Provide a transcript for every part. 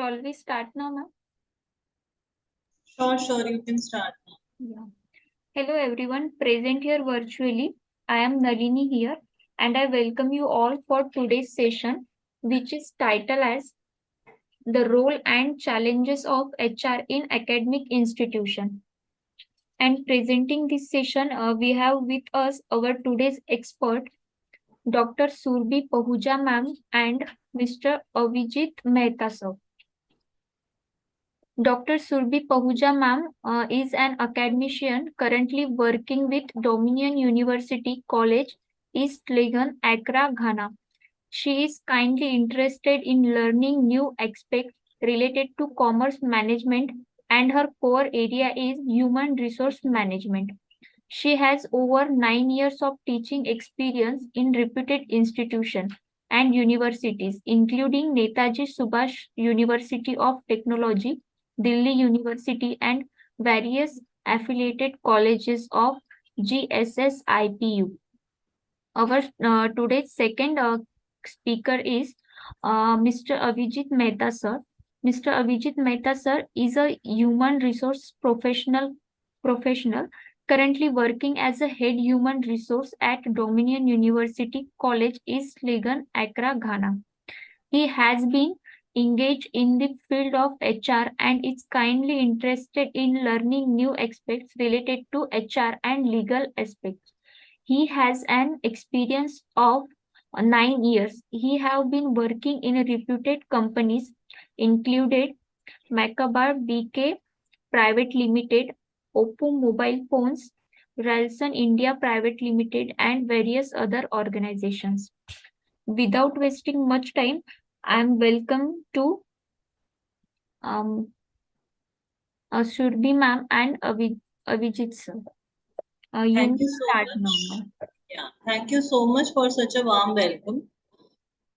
Shall we start now, ma'am? Sure, you can start now. Yeah. Hello, everyone present here virtually. I am Nalini here, and I welcome you all for today's session, which is titled as The Role and Challenges of HR in Academic Institution. And presenting this session, we have with us our today's expert, Dr. Surbi Pahuja ma'am and Mr. Avijit Mehta sir. Dr. Surbi Pahuja ma'am is an academician currently working with Dominion University College, East Legon, Accra, Ghana. She is kindly interested in learning new aspects related to commerce management, and her core area is human resource management. She has over 9 years of teaching experience in reputed institutions and universities, including Netaji Subhash University of Technology, Delhi University, and various affiliated colleges of GSSIPU. Our today's second speaker is Mr. Avijit Mehta sir. Mr. Avijit Mehta sir is a human resource professional currently working as a head human resource at Dominion University College, East Legon, Accra, Ghana. He has been engaged in the field of HR and is kindly interested in learning new aspects related to HR and legal aspects. He has an experience of 9 years. He have been working in reputed companies included Macabar BK Private Limited, Oppo Mobile Phones, Ralson India Private Limited, and various other organizations. Without wasting much time, I am welcome to um, Surbi ma'am and Avijit sir. You Thank may you so start now, much. ma'am. Yeah, thank you so much for such a warm welcome.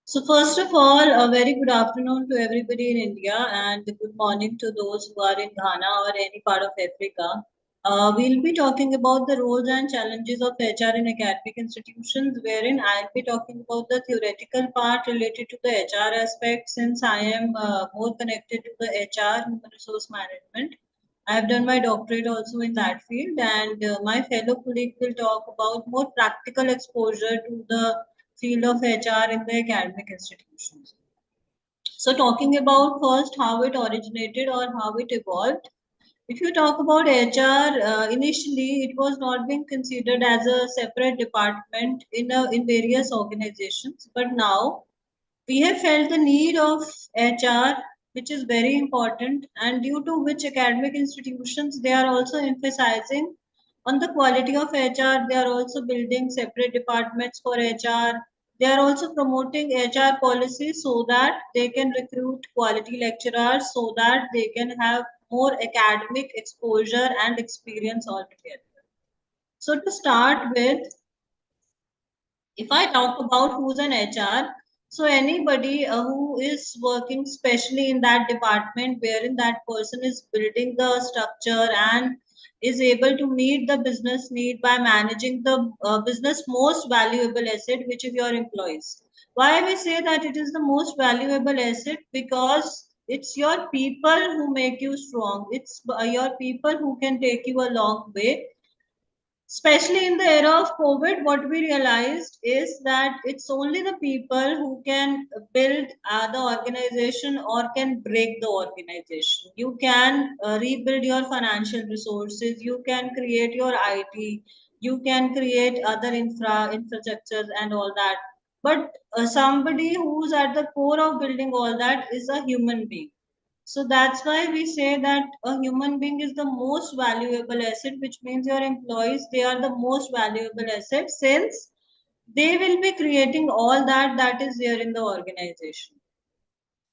So first of all, a very good afternoon to everybody in India and good morning to those who are in Ghana or any part of Africa. We'll be talking about the roles and challenges of HR in academic institutions, wherein I'll be talking about the theoretical part related to the HR aspect, since I am more connected to the HR, human resource management. I have done my doctorate also in that field, and my fellow colleague will talk about more practical exposure to the field of HR in the academic institutions. So, talking about first how it originated or how it evolved. If you talk about HR, initially it was not being considered as a separate department in various organizations, but now we have felt the need of HR, which is very important, and due to which academic institutions they are also emphasizing on the quality of HR. They are also building separate departments for HR. They are also promoting HR policies so that they can recruit quality lecturers, so that they can have more academic exposure and experience altogether. So to start with, if I talk about who's an HR, so anybody who is working especially in that department wherein that person is building the structure and is able to meet the business need by managing the business most valuable asset, which is your employees. Why we say that it is the most valuable asset? Because it's your people who make you strong. It's your people who can take you a long way, especially in the era of COVID. What we realized is that it's only the people who can build the organization or can break the organization. You can rebuild your financial resources, you can create your IT, you can create other infrastructures and all that, but somebody who's at the core of building all that is a human being. So that's why we say that a human being is the most valuable asset, which means your employees, they are the most valuable asset, since they will be creating all that is there in the organization.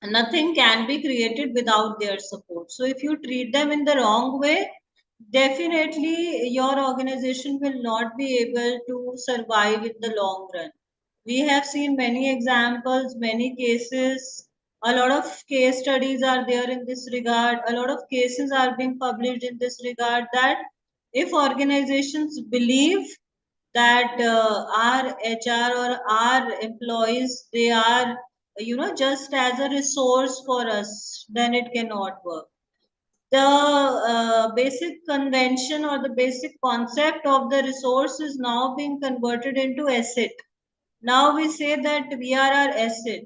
Nothing can be created without their support. So if you treat them in the wrong way, definitely your organization will not be able to survive in the long run. We have seen many examples, many cases. A lot of case studies are there in this regard. A lot of cases are being published in this regard, that if organizations believe that our HR or our employees, they are just as a resource for us, then it cannot work. The basic convention or the basic concept of the resource is now being converted into asset. Now we say that we are our asset.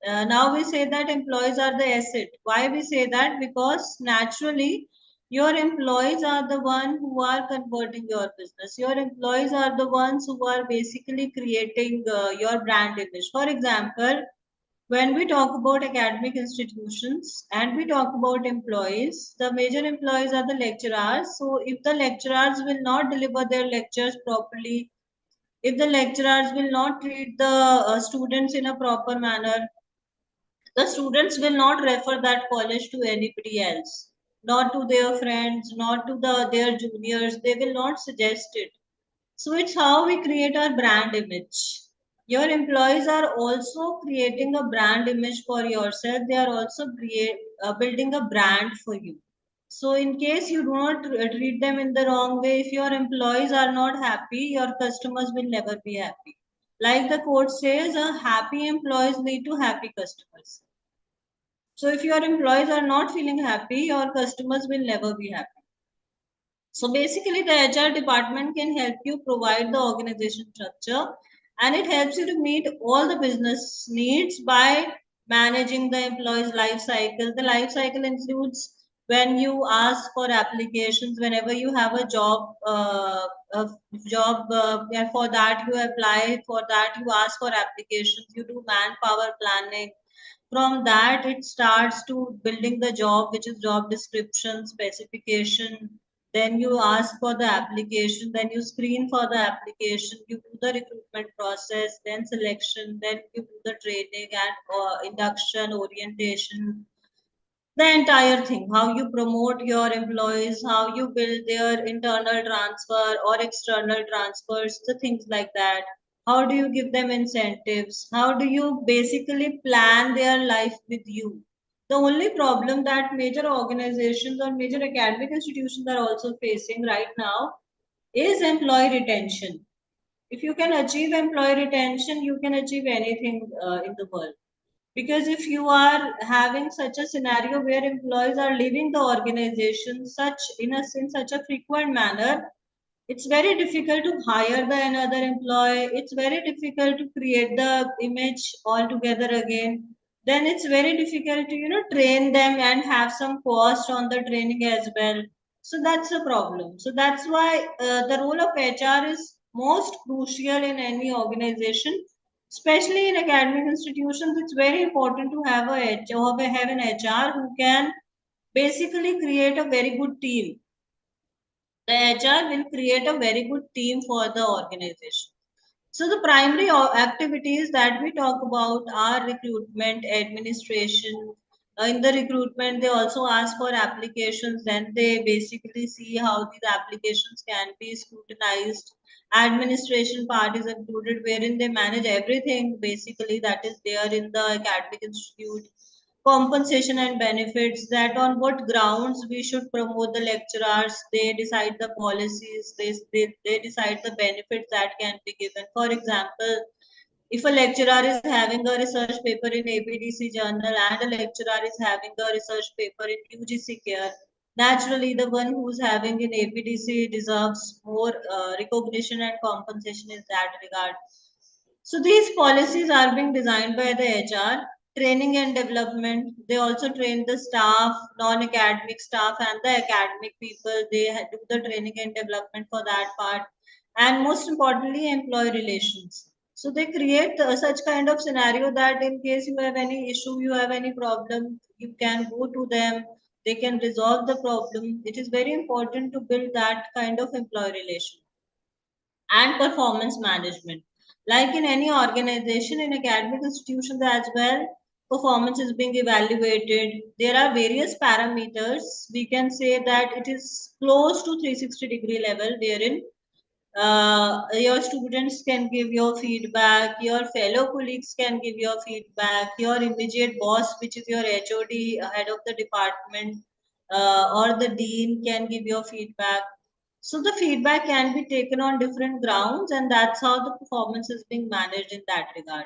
Now we say that employees are the asset. Why we say that? Because naturally your employees are the one who are converting your business. Your employees are the ones who are basically creating your brand image. For example, when we talk about academic institutions and we talk about employees, the major employees are the lecturers. So if the lecturers will not deliver their lectures properly, if the lecturers will not treat the students in a proper manner, the students will not refer that college to anybody else, not to their friends, not to their juniors. They will not suggest it. So it's how we create our brand image. Your employees are also creating a brand image for yourself. They are also building a brand for you. So in case you do not treat them in the wrong way, if your employees are not happy, your customers will never be happy. Like the quote says, happy employees lead to happy customers. So if your employees are not feeling happy, your customers will never be happy. So basically, the HR department can help you provide the organization structure, and it helps you to meet all the business needs by managing the employee's life cycle. The life cycle includes when you ask for applications, whenever you have a job, yeah, for that you apply, for that you ask for applications, you do manpower planning. From that, it starts to building the job, which is job description, specification. Then you ask for the application, then you screen for the application, you do the recruitment process, then selection, then you do the training and induction, orientation, the entire thing, how you promote your employees, how you build their internal transfer or external transfers, the things like that. How do you give them incentives? How do you basically plan their life with you? The only problem that major organizations or major academic institutions are also facing right now is employee retention. If you can achieve employee retention, you can achieve anything in the world. Because if you are having such a scenario where employees are leaving the organization in such a frequent manner, it's very difficult to hire the another employee. It's very difficult to create the image altogether again. Then it's very difficult to train them and have some cost on the training as well. So that's a problem. So that's why the role of HR is most crucial in any organization, especially in academic institutions. It's very important to have have an HR who can basically create a very good team. The HR will create a very good team for the organization. So the primary activities that we talk about are recruitment, administration. In the recruitment, they also ask for applications. Then they basically see how these applications can be scrutinized. Administration part is included, wherein they manage everything basically that is there in the academic institute. Compensation and benefits, that on what grounds we should promote the lecturers. They decide the policies, they decide the benefits that can be given. For example, if a lecturer is having a research paper in APDC journal and a lecturer is having a research paper in UGC care, naturally the one who's having in APDC deserves more recognition and compensation in that regard. So these policies are being designed by the HR. Training and development, they also train the staff, non-academic staff and the academic people. They do the training and development for that part. And most importantly, employee relations. So they create such kind of scenario that in case you have any issue, you have any problem, you can go to them. They can resolve the problem. It is very important to build that kind of employee relation. And performance management. Like in any organization, in academic institutions as well, performance is being evaluated. There are various parameters. We can say that it is close to 360-degree level, wherein your students can give your feedback, your fellow colleagues can give your feedback, your immediate boss, which is your HOD, head of the department, or the dean can give your feedback. So the feedback can be taken on different grounds, and that's how the performance is being managed in that regard.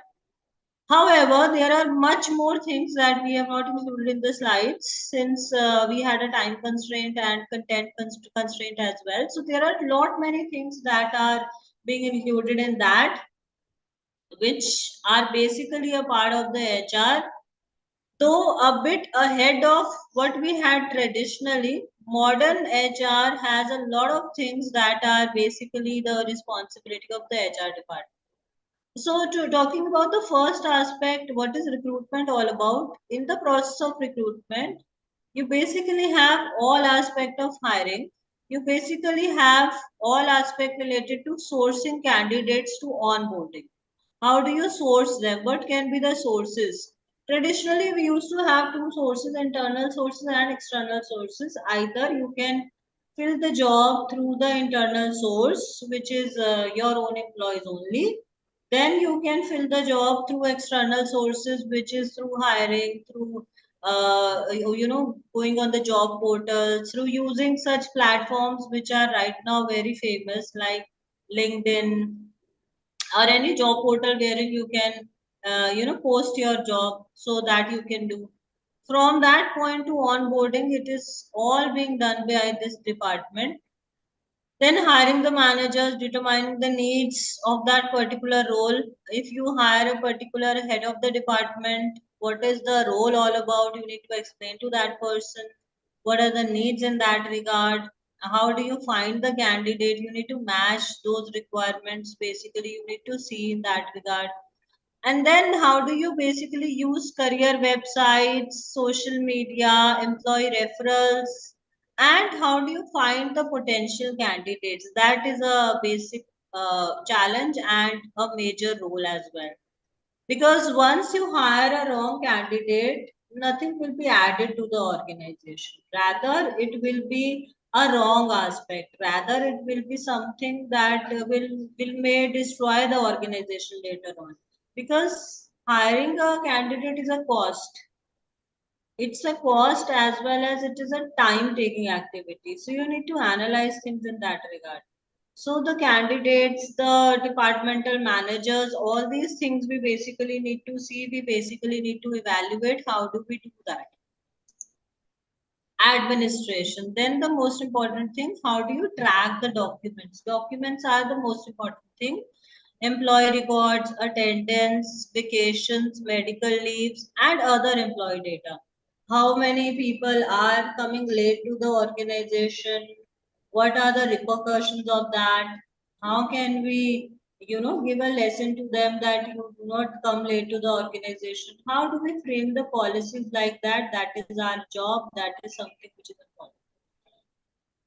However, there are much more things that we have not included in the slides since we had a time constraint and content constraint as well. So there are lot many things that are being included in that, which are basically a part of the HR, though a bit ahead of what we had traditionally. Modern HR has a lot of things that are basically the responsibility of the HR department. So, talking about the first aspect, what is recruitment all about? In the process of recruitment, you basically have all aspect of hiring. You basically have all aspect related to sourcing candidates to onboarding. How do you source them? What can be the sources? Traditionally, we used to have two sources, internal sources and external sources. Either you can fill the job through the internal source, which is your own employees only. Then you can fill the job through external sources, which is through hiring, through going on the job portal, through using such platforms which are right now very famous, like LinkedIn or any job portal wherein you can post your job so that you can do. From that point to onboarding, it is all being done by this department. Then hiring the managers, determining the needs of that particular role. If you hire a particular head of the department, what is the role all about? You need to explain to that person what are the needs in that regard. How do you find the candidate? You need to match those requirements. Basically, you need to see in that regard. And then how do you basically use career websites, social media, employee referrals, and how do you find the potential candidates? That is a basic challenge and a major role as well. Because once you hire a wrong candidate, nothing will be added to the organization. Rather, it will be a wrong aspect. Rather, it will be something that will may destroy the organization later on. Because hiring a candidate is a cost. It's a cost as well as it is a time taking activity. So you need to analyze things in that regard. So the candidates, the departmental managers, all these things we basically need to see. We basically need to evaluate how do we do that. Administration. Then the most important thing, how do you track the documents? Documents are the most important thing. Employee records, attendance, vacations, medical leaves, and other employee data. How many people are coming late to the organization? What are the repercussions of that? How can we give a lesson to them that you do not come late to the organization? How do we frame the policies like that? That is our job. That is something which is important.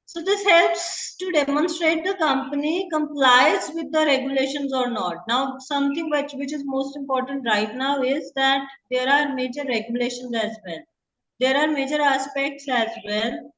So this helps to demonstrate the company complies with the regulations or not. Now, something which is most important right now is that there are major regulations as well. There are major aspects as well.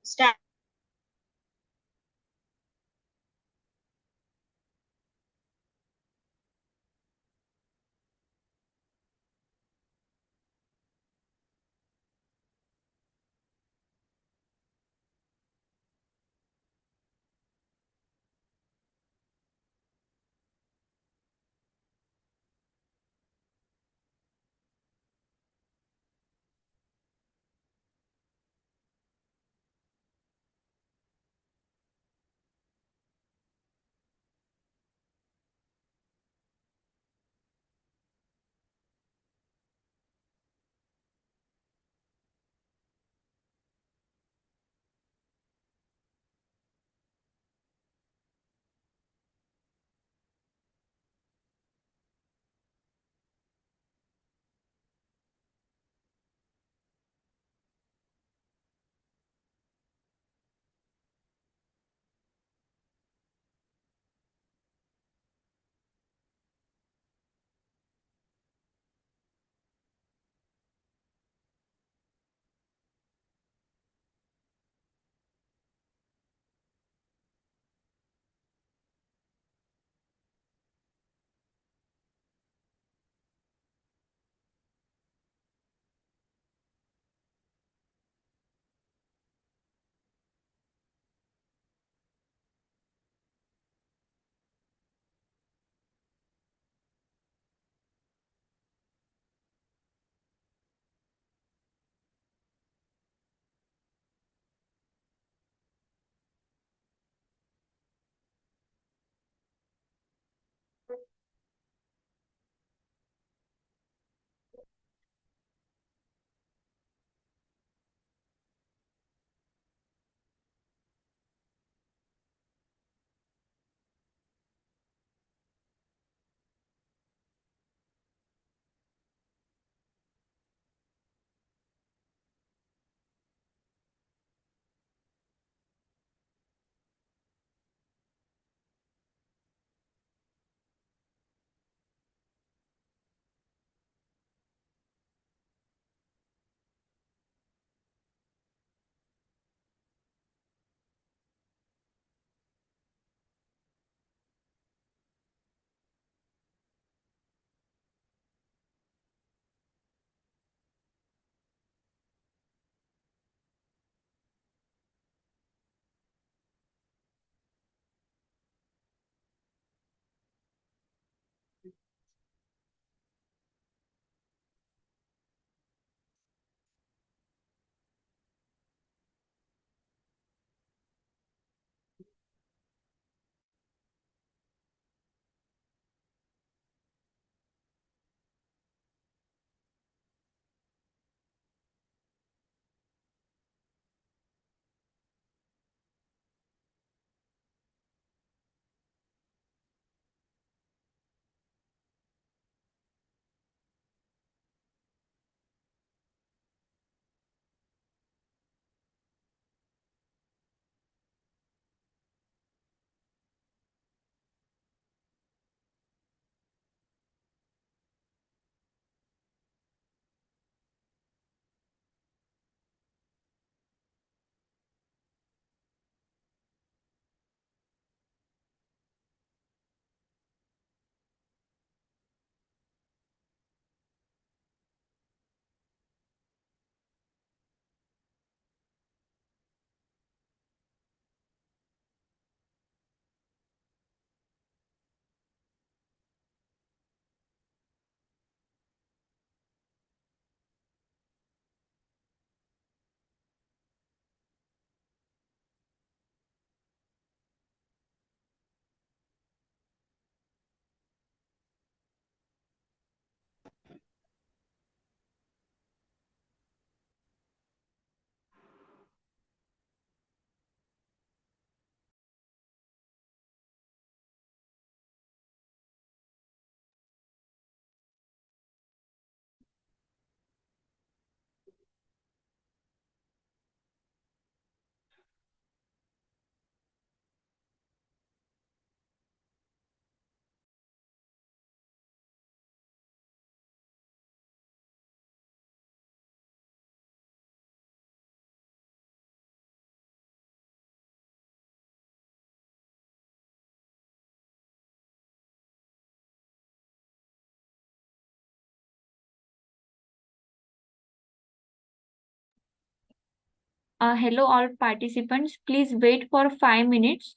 Hello, all participants. Please wait for 5 minutes.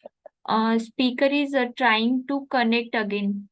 Speaker is trying to connect again.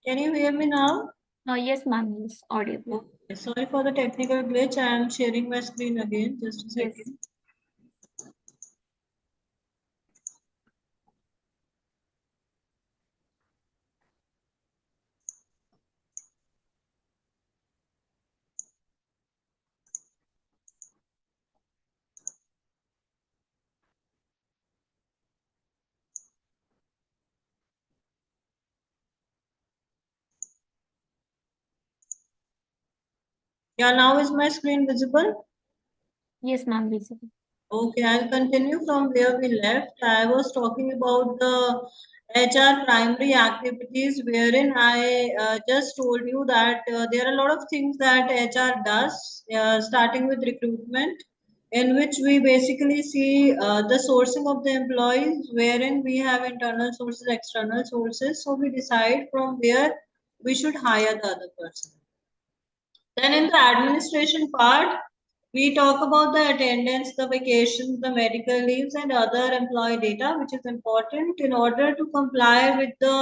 Can you hear me now? Yes, ma'am, yes, audible. Okay. Sorry for the technical glitch. I am sharing my screen again. Just a Yes. second. Yeah, now is my screen visible? Yes, ma'am, visible. Okay, I'll continue from where we left. I was talking about the HR primary activities, wherein I just told you that there are a lot of things that HR does, starting with recruitment, in which we basically see the sourcing of the employees, wherein we have internal sources, external sources. So we decide from where we should hire the other person. Then in the administration part, we talk about the attendance, the vacations, the medical leaves, and other employee data, which is important in order to comply with the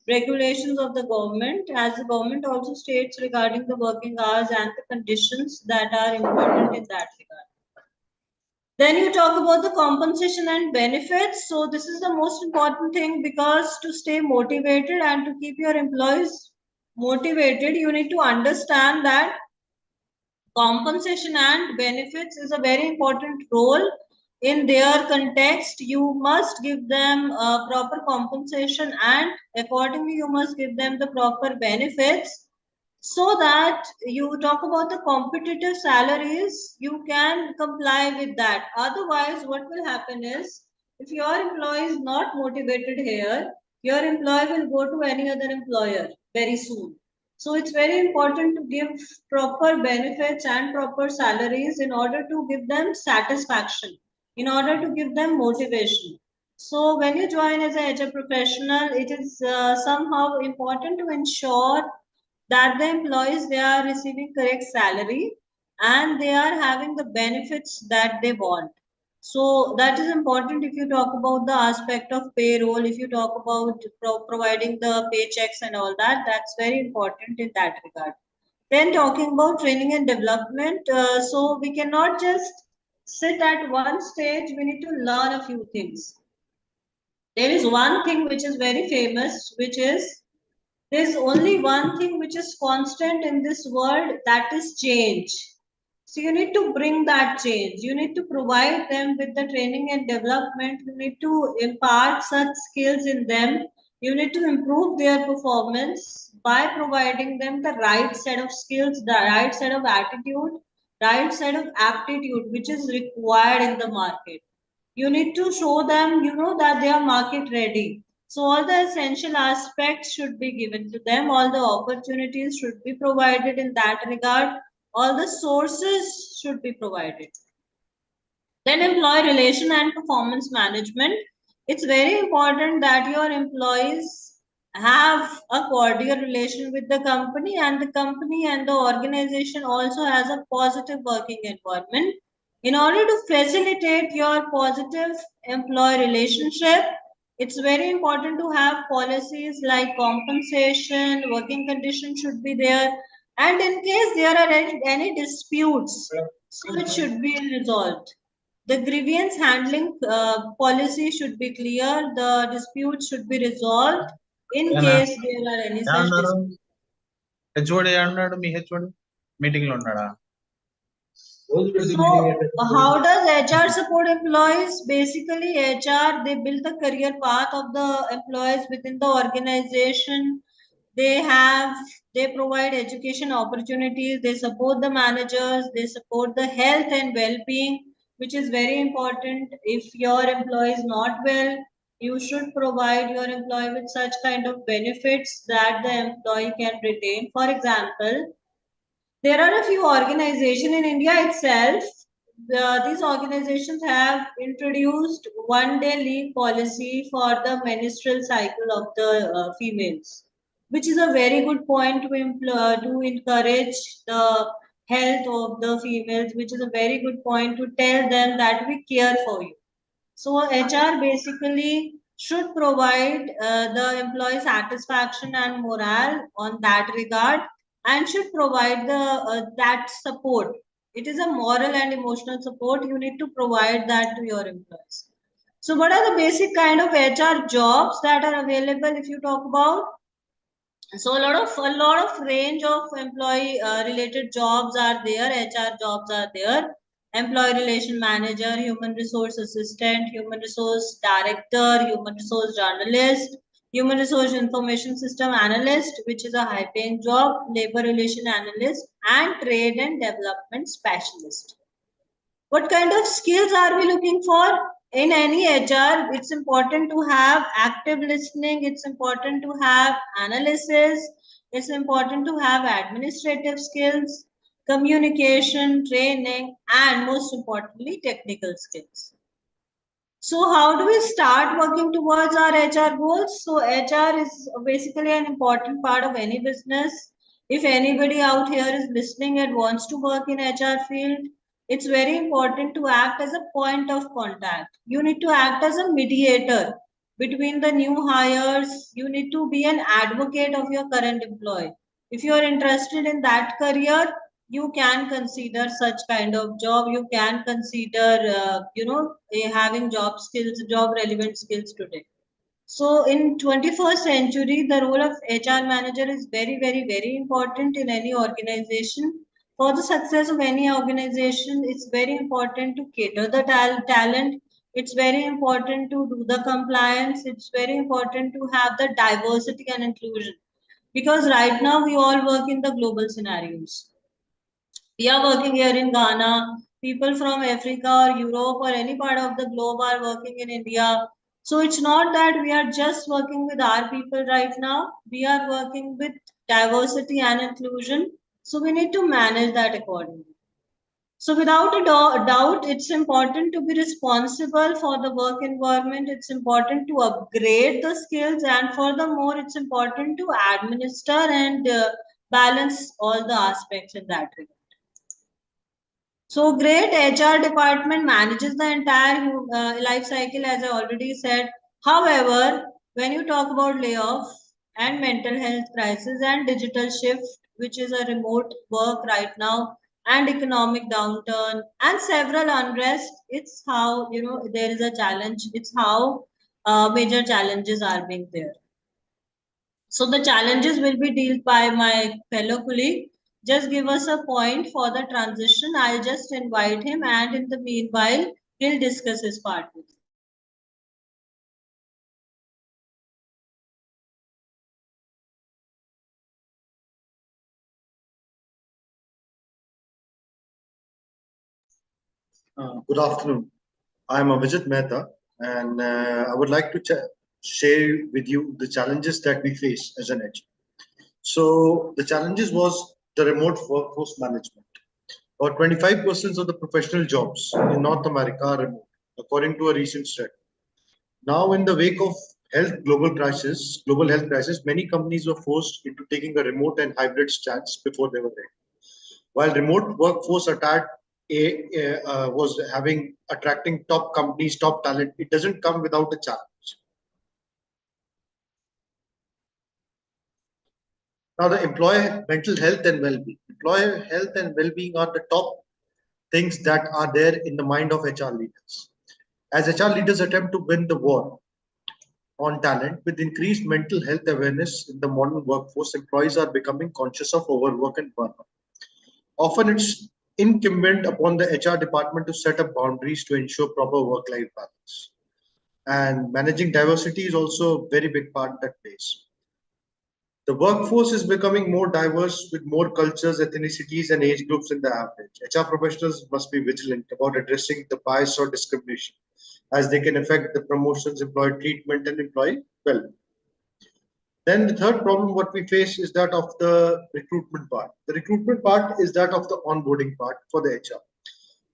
regulations of the government, as the government also states regarding the working hours and the conditions that are important in that regard. Then you talk about the compensation and benefits. So this is the most important thing, because to stay motivated and to keep your employees motivated, you need to understand that compensation and benefits is a very important role in their context. You must give them proper compensation, and accordingly you must give them the proper benefits, so that you talk about the competitive salaries, you can comply with that. Otherwise what will happen is, if your employee is not motivated here, your employee will go to any other employer very soon. So it's very important to give proper benefits and proper salaries in order to give them satisfaction, in order to give them motivation. So when you join as a HR professional, it is somehow important to ensure that the employees, they are receiving correct salary and they are having the benefits that they want. So that is important. If you talk about the aspect of payroll, if you talk about providing the paychecks and all that, that's very important in that regard. Then talking about training and development, so we cannot just sit at one stage, we need to learn a few things. There is one thing which is very famous, which is, there's only one thing which is constant in this world, that is change. So you need to bring that change. You need to provide them with the training and development. You need to impart such skills in them. You need to improve their performance by providing them the right set of skills, the right set of attitude, right set of aptitude, which is required in the market. You need to show them, that they are market ready. So all the essential aspects should be given to them, all the opportunities should be provided in that regard, all the sources should be provided. Then employee relation and performance management. It's very important that your employees have a cordial relation with the company, and the company and the organization also has a positive working environment. In order to facilitate your positive employee relationship, it's very important to have policies like compensation, working conditions should be there, and in case there are any disputes, so it should be resolved. The grievance handling policy should be clear. The dispute should be resolved in ఏనా case there are any such ఏమన్నారు disputes. HOD ఏమన్నాడు మీ HOD meeting లో ఉన్నాడా So, how does HR support employees? Basically, HR, they build the career path of the employees within the organization. They have, they provide education opportunities, they support the managers, they support the health and well-being, which is very important. If your employee is not well, you should provide your employee with such kind of benefits that the employee can retain. For example, there are a few organizations in India itself. These organizations have introduced one-day leave policy for the menstrual cycle of the females, which is a very good point to to encourage the health of the females, which is a very good point to tell them that we care for you. So HR basically should provide the employee satisfaction and morale on that regard, and should provide the that support. It is a moral and emotional support. You need to provide that to your employees. So what are the basic kind of HR jobs that are available if you talk about? So a lot of range of employee related jobs are there. HR jobs are there. Employee relation manager, human resource assistant, human resource director, human resource journalist, human resource information system analyst, which is a high paying job, labor relation analyst, and trade and development specialist. What kind of skills are we looking for? In any HR, it's important to have active listening, it's important to have analysis, it's important to have administrative skills, communication, training, and most importantly, technical skills. So how do we start working towards our HR goals? So HR is basically an important part of any business. If anybody out here is listening and wants to work in HR field, it's very important to act as a point of contact. You need to act as a mediator between the new hires. You need to be an advocate of your current employee. If you are interested in that career, you can consider such kind of job. You can consider having job skills, job relevant skills today. So in 21st century, the role of HR manager is very, very, very important in any organization. For the success of any organization, it's very important to cater the talent. It's very important to do the compliance. It's very important to have the diversity and inclusion, because right now we all work in the global scenarios. We are working here in Ghana. People from Africa or Europe or any part of the globe are working in India. So it's not that we are just working with our people right now. We are working with diversity and inclusion. So we need to manage that accordingly. So without a doubt, it's important to be responsible for the work environment. It's important to upgrade the skills, and furthermore, it's important to administer and balance all the aspects in that regard. So great HR department manages the entire life cycle, as I already said. However, when you talk about layoff and mental health crisis and digital shift, which is a remote work right now, and economic downturn and several unrest, it's how there is a challenge. It's how major challenges are being there. So the challenges will be dealt by my fellow colleague. Just give us a point for the transition. I'll just invite him, and in the meanwhile, he'll discuss his part with you. Good afternoon. I'm Avijit Mehta, and I would like to share with you the challenges that we face as an HR. So the challenges was the remote workforce management. About 25% of the professional jobs in North America are remote, according to a recent study. Now, in the wake of global health crisis, many companies were forced into taking a remote and hybrid stance before they were ready. While remote workforce was attracting top companies, top talent, it doesn't come without a challenge. Now, the employee mental health and well-being. Employer health and well-being are the top things that are there in the mind of HR leaders. As HR leaders attempt to win the war on talent, with increased mental health awareness in the modern workforce, employees are becoming conscious of overwork and burnout. Often it's incumbent upon the HR department to set up boundaries to ensure proper work-life balance. And managing diversity is also a very big part that plays. The workforce is becoming more diverse with more cultures, ethnicities, and age groups in the average. HR professionals must be vigilant about addressing the bias or discrimination, as they can affect the promotions, employee treatment, and employee well-being. Then the third problem what we face is that of the recruitment part. The recruitment part is that of the onboarding part for the HR.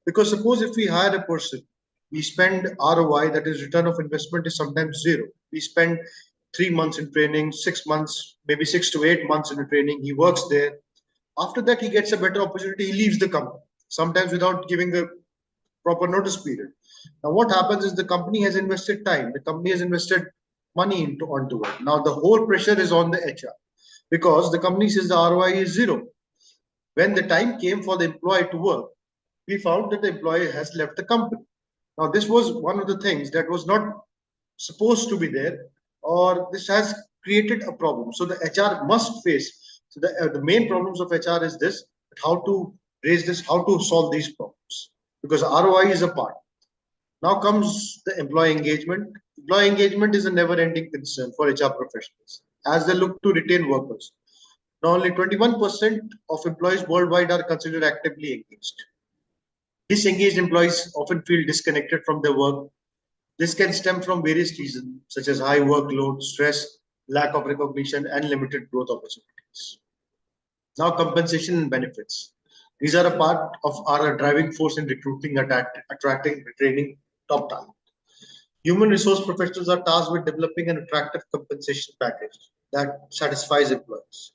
Because suppose if we hire a person, we spend ROI, that is return of investment, is sometimes zero. We spend 3 months in training, 6 months, maybe 6 to 8 months in training. He works there. After that, he gets a better opportunity. He leaves the company, sometimes without giving a proper notice period. Now, what happens is the company has invested time, the company has invested money onto it. Now, the whole pressure is on the HR because the company says the ROI is zero. When the time came for the employee to work, we found that the employee has left the company. Now, this was one of the things that was not supposed to be there, or this has created a problem. So the HR must face. So the main problems of HR is this: how to raise this, how to solve these problems, because ROI is a part. Now comes the employee engagement. Employee engagement is a never-ending concern for HR professionals as they look to retain workers. Now, only 21% of employees worldwide are considered actively engaged. Disengaged employees often feel disconnected from their work. This can stem from various reasons, such as high workload, stress, lack of recognition, and limited growth opportunities. Now, compensation and benefits. These are a part of our driving force in recruiting, attracting, retaining top talent. Human resource professionals are tasked with developing an attractive compensation package that satisfies employees.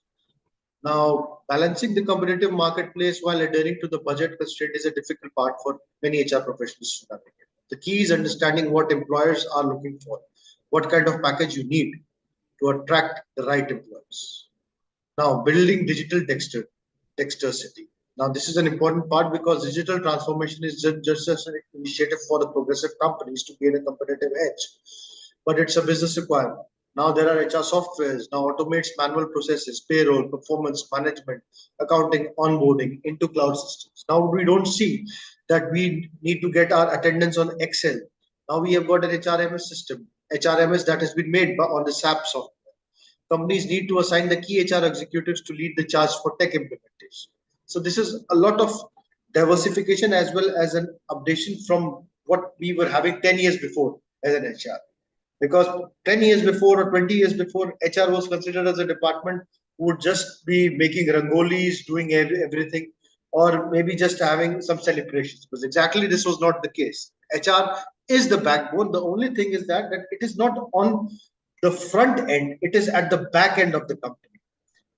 Now, balancing the competitive marketplace while adhering to the budget constraint is a difficult part for many HR professionals to navigate. The key is understanding what employers are looking for, what kind of package you need to attract the right employees. Now, building digital dexterity. Now, this is an important part because digital transformation is just an initiative for the progressive companies to gain a competitive edge, but it's a business requirement. Now there are HR softwares, now automates manual processes, payroll, performance management, accounting, onboarding into cloud systems. Now we don't see that we need to get our attendance on Excel. Now we have got an HRMS system, HRMS that has been made on the SAP software. Companies need to assign the key HR executives to lead the charge for tech implementation. So this is a lot of diversification as well as an updation from what we were having 10 years before as an HR. Because 10 years before or 20 years before, HR was considered as a department who would just be making rangolis, doing everything, or maybe just having some celebrations. Because exactly this was not the case. HR is the backbone. The only thing is that it is not on the front end, it is at the back end of the company.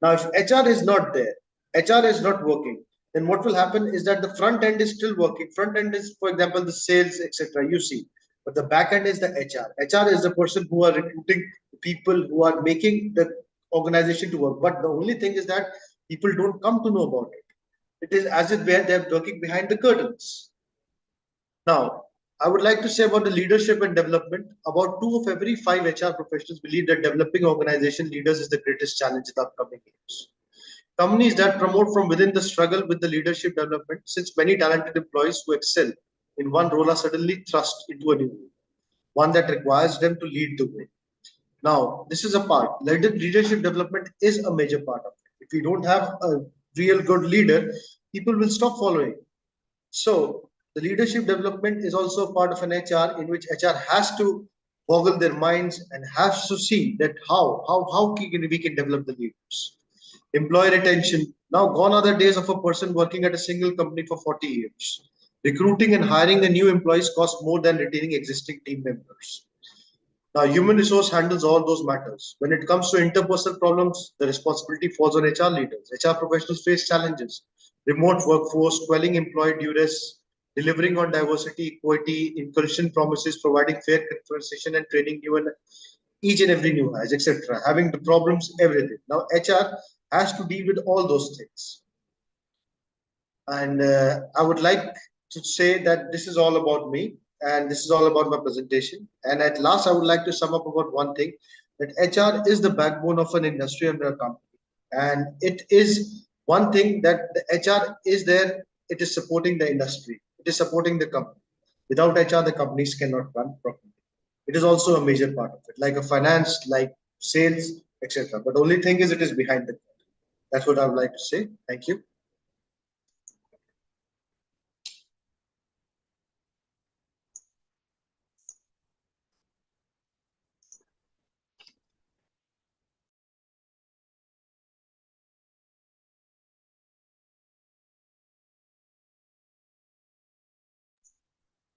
Now, if HR is not there, HR is not working, then what will happen is that the front end is still working. Front end is, for example, the sales, etc. You see, but the back end is the HR. HR is the person who are recruiting people who are making the organization to work. But the only thing is that people don't come to know about it. It is as if they're working behind the curtains. Now, I would like to say about the leadership and development. About 2 of every 5 HR professionals believe that developing organization leaders is the greatest challenge in the upcoming years. Companies that promote from within the struggle with the leadership development, since many talented employees who excel in one role are suddenly thrust into a new role, one that requires them to lead the way. Now, this is a part. Leadership development is a major part of it. If we don't have a real good leader, people will stop following. So, the leadership development is also part of an HR in which HR has to boggle their minds and has to see that how we can develop the leaders. Employee retention. Now, gone are the days of a person working at a single company for 40 years. Recruiting and hiring a new employees costs more than retaining existing team members. Now, human resource handles all those matters. When it comes to interpersonal problems, the responsibility falls on HR leaders. HR professionals face challenges: remote workforce, quelling employee duress, delivering on diversity, equity, inclusion promises, providing fair conversation and training new and each and every new hires, etc. Having the problems, everything. Now, HR has to deal with all those things. And I would like to say that this is all about me and this is all about my presentation. And at last, I would like to sum up about one thing, that HR is the backbone of an industry and a company. And it is one thing that the HR is there, it is supporting the industry, it is supporting the company. Without HR, the companies cannot run properly. It is also a major part of it, like a finance, like sales, etc. But the only thing is, it is behind the curtain. That's what I would like to say. Thank you.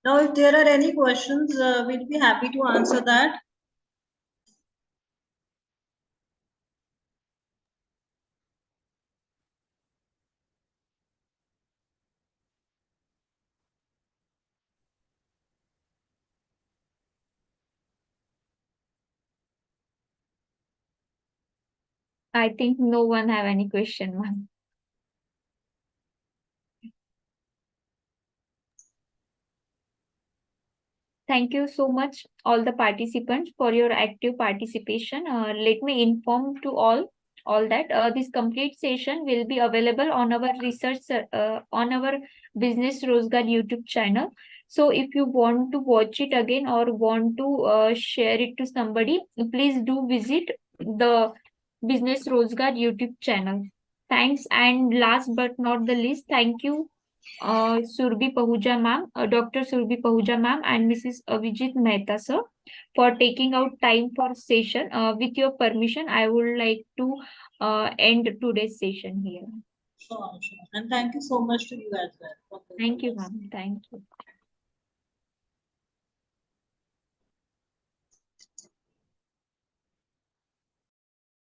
Now, if there are any questions, we'll be happy to answer that. I think no one have any question, ma'am. Thank you so much, all the participants, for your active participation. Let me inform to all that this complete session will be available on our on our Business Rozgar YouTube channel. So if you want to watch it again or want to share it to somebody, please do visit the Business Rozgar YouTube channel. Thanks, and last but not the least, thank you Surbi Pahuja ma'am, Dr. Surbi Pahuja ma'am, and Mrs. Avijit Mehta sir, for taking out time for session. With your permission, I would like to end today's session here. Sure, sure. And thank you so much to you as well for Thank you, this. ma'am. Thank you.